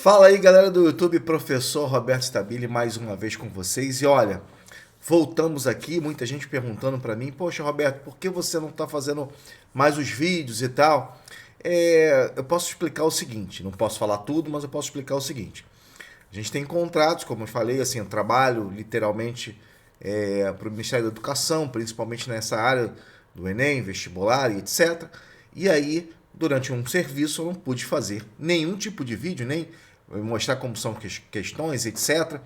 Fala aí, galera do YouTube, professor Roberto Stabile, mais uma vez com vocês. E olha, voltamos aqui, muita gente perguntando para mim, poxa, Roberto, por que você não está fazendo mais os vídeos e tal? Eu posso explicar o seguinte, não posso falar tudo, mas eu posso explicar o seguinte. A gente tem contratos, como eu falei, assim, eu trabalho literalmente para o Ministério da Educação, principalmente nessa área do Enem, vestibular e etc. E aí, durante um serviço, eu não pude fazer nenhum tipo de vídeo, nem mostrar como são questões, etc.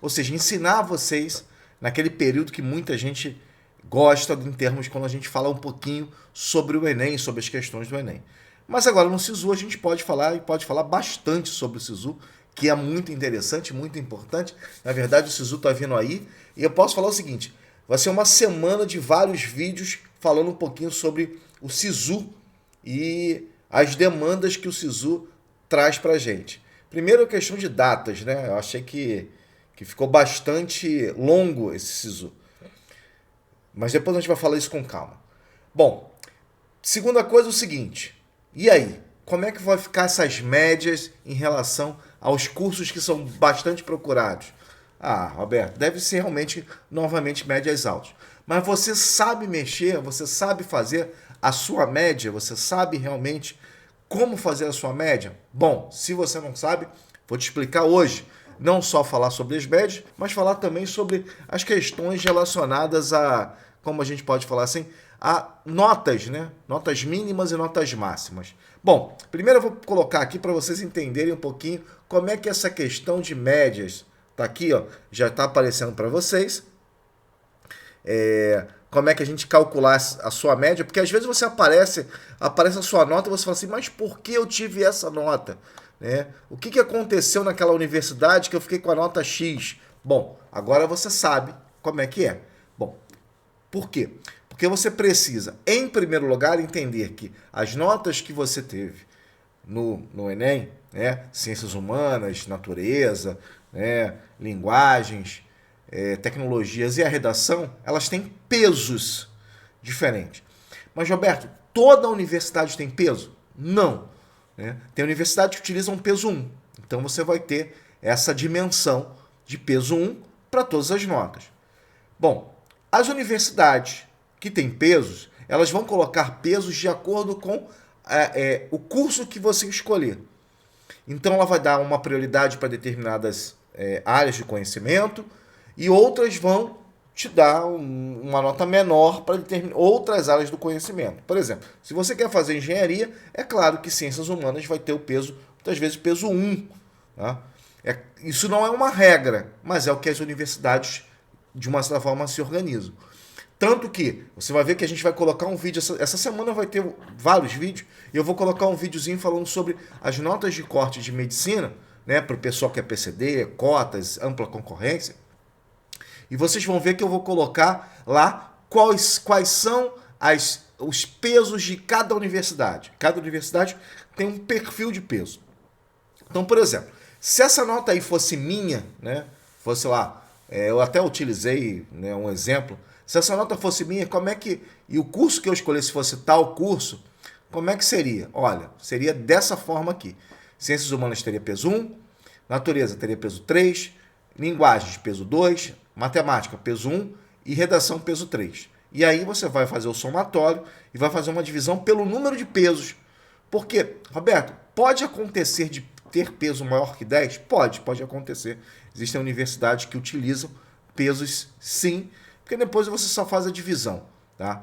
Ou seja, ensinar vocês naquele período que muita gente gosta em termos quando a gente fala um pouquinho sobre o Enem, sobre as questões do Enem. Mas agora no SISU a gente pode falar e pode falar bastante sobre o SISU, que é muito interessante, muito importante. Na verdade, o SISU está vindo aí e eu posso falar o seguinte, vai ser uma semana de vários vídeos falando um pouquinho sobre o SISU e as demandas que o SISU traz para a gente. Primeiro, a questão de datas, né? Eu achei que ficou bastante longo esse SISU. Mas depois a gente vai falar isso com calma. Bom, segunda coisa é o seguinte. E aí? Como é que vai ficar essas médias em relação aos cursos que são bastante procurados? Ah, Roberto, deve ser realmente, novamente, médias altas. Mas você sabe mexer, você sabe fazer a sua média, você sabe realmente como fazer a sua média? Bom, se você não sabe, vou te explicar hoje. Não só falar sobre as médias, mas falar também sobre as questões relacionadas a, como a gente pode falar assim, a notas, né? Notas mínimas e notas máximas. Bom, primeiro eu vou colocar aqui para vocês entenderem um pouquinho como é que essa questão de médias tá aqui, ó, já está aparecendo para vocês. Como é que a gente calcular a sua média, porque às vezes você aparece a sua nota e você fala assim, mas por que eu tive essa nota? Né? O que aconteceu naquela universidade que eu fiquei com a nota X? Bom, agora você sabe como é que é. Bom, por quê? Porque você precisa, em primeiro lugar, entender que as notas que você teve no Enem, né, ciências humanas, natureza, né, linguagens, tecnologias e a redação, elas têm pesos diferentes. Mas, Roberto, toda universidade tem peso? Não. Né? Tem universidade que utiliza um peso 1. Então, você vai ter essa dimensão de peso 1 para todas as notas. Bom, as universidades que têm pesos, elas vão colocar pesos de acordo com o curso que você escolher. Então, ela vai dar uma prioridade para determinadas áreas de conhecimento, e outras vão te dar uma nota menor para outras áreas do conhecimento. Por exemplo, se você quer fazer engenharia, é claro que ciências humanas vai ter o peso, muitas vezes peso 1. Tá? Isso não é uma regra, mas é o que as universidades, de uma certa forma, se organizam. Tanto que você vai ver que a gente vai colocar um vídeo, essa semana vai ter vários vídeos, e eu vou colocar um videozinho falando sobre as notas de corte de medicina, né, para o pessoal que é PCD, cotas, ampla concorrência. E vocês vão ver que eu vou colocar lá quais são os pesos de cada universidade. Cada universidade tem um perfil de peso. Então, por exemplo, se essa nota aí fosse minha, né, fosse lá, eu até utilizei, né, um exemplo, se essa nota fosse minha, como é que, e o curso que eu escolhesse fosse tal curso, como é que seria? Olha, seria dessa forma aqui. Ciências humanas teria peso 1, natureza teria peso 3, linguagens peso 2, matemática peso 1 e redação peso 3. E aí você vai fazer o somatório e vai fazer uma divisão pelo número de pesos. Porque, Roberto, pode acontecer de ter peso maior que 10? Pode acontecer. Existem universidades que utilizam pesos sim, porque depois você só faz a divisão. Tá?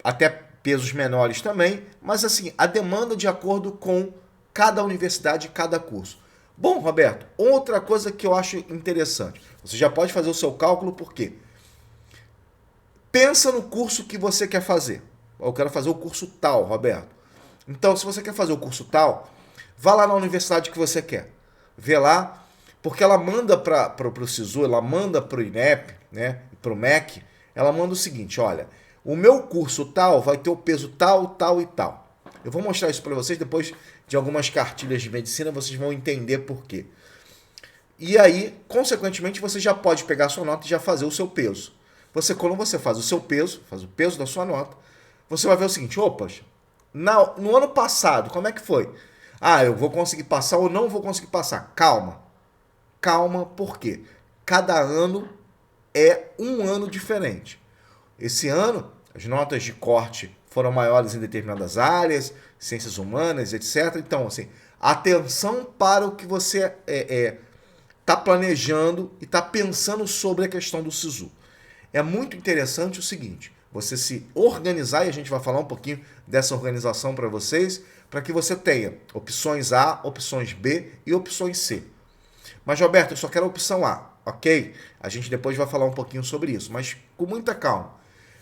Até pesos menores também, mas assim, a demanda de acordo com cada universidade e cada curso. Bom, Roberto, outra coisa que eu acho interessante. Você já pode fazer o seu cálculo, por quê? Pensa no curso que você quer fazer. Eu quero fazer o curso tal, Roberto. Então, se você quer fazer o curso tal, vá lá na universidade que você quer. Vê lá, porque ela manda para o SISU, ela manda para o INEP, né, para o MEC, ela manda o seguinte, olha, o meu curso tal vai ter o peso tal, tal e tal. Eu vou mostrar isso para vocês depois de algumas cartilhas de medicina, vocês vão entender por quê. E aí, consequentemente, você já pode pegar a sua nota e já fazer o seu peso. Quando você faz o seu peso, faz o peso da sua nota, você vai ver o seguinte, opa, no ano passado, como é que foi? Ah, eu vou conseguir passar ou não vou conseguir passar. Calma. Calma, por quê? Cada ano é um ano diferente. Esse ano, as notas de corte foram maiores em determinadas áreas, ciências humanas, etc. Então, assim, atenção para o que você está planejando e está pensando sobre a questão do SISU. É muito interessante o seguinte, você se organizar, e a gente vai falar um pouquinho dessa organização para vocês, para que você tenha opções A, opções B e opções C. Mas, Roberto, eu só quero a opção A, ok? A gente depois vai falar um pouquinho sobre isso, mas com muita calma.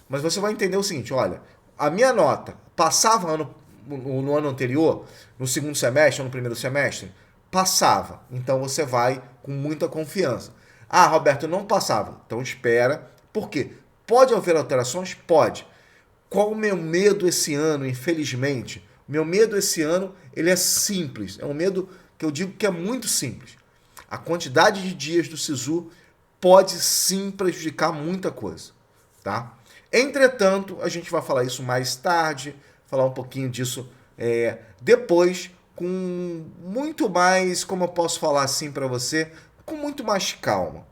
Mas você vai entender o seguinte, olha, a minha nota passava no ano anterior, no segundo semestre ou no primeiro semestre? Passava. Então você vai com muita confiança. Ah, Roberto, não passava. Então espera. Por quê? Pode haver alterações? Pode. Qual o meu medo esse ano, infelizmente? Meu medo esse ano, ele é simples. É um medo que eu digo que é muito simples. A quantidade de dias do SISU pode sim prejudicar muita coisa, tá? Entretanto, a gente vai falar isso mais tarde, falar um pouquinho disso depois, com muito mais, como eu posso falar assim para você, com muito mais calma.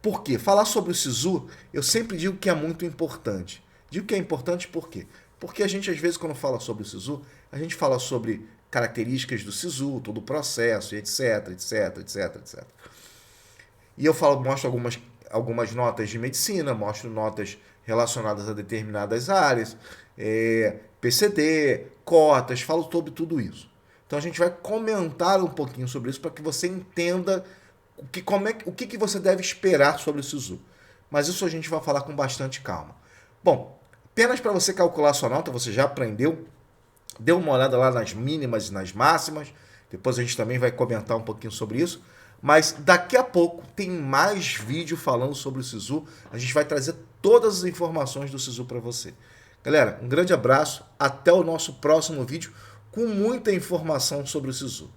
Por quê? Falar sobre o SISU, eu sempre digo que é muito importante. Digo que é importante por quê? Porque a gente, às vezes, quando fala sobre o SISU, a gente fala sobre características do SISU, todo o processo, etc, etc, etc, etc. E eu mostro algumas notas de medicina, mostro notas relacionadas a determinadas áreas, PCD, cotas, falo sobre tudo isso. Então a gente vai comentar um pouquinho sobre isso para que você entenda o que você deve esperar sobre o SISU. Mas isso a gente vai falar com bastante calma. Bom, apenas para você calcular a sua nota, você já aprendeu, dê uma olhada lá nas mínimas e nas máximas, depois a gente também vai comentar um pouquinho sobre isso. Mas daqui a pouco tem mais vídeo falando sobre o SISU. A gente vai trazer todas as informações do SISU para você. Galera, um grande abraço. Até o nosso próximo vídeo com muita informação sobre o SISU.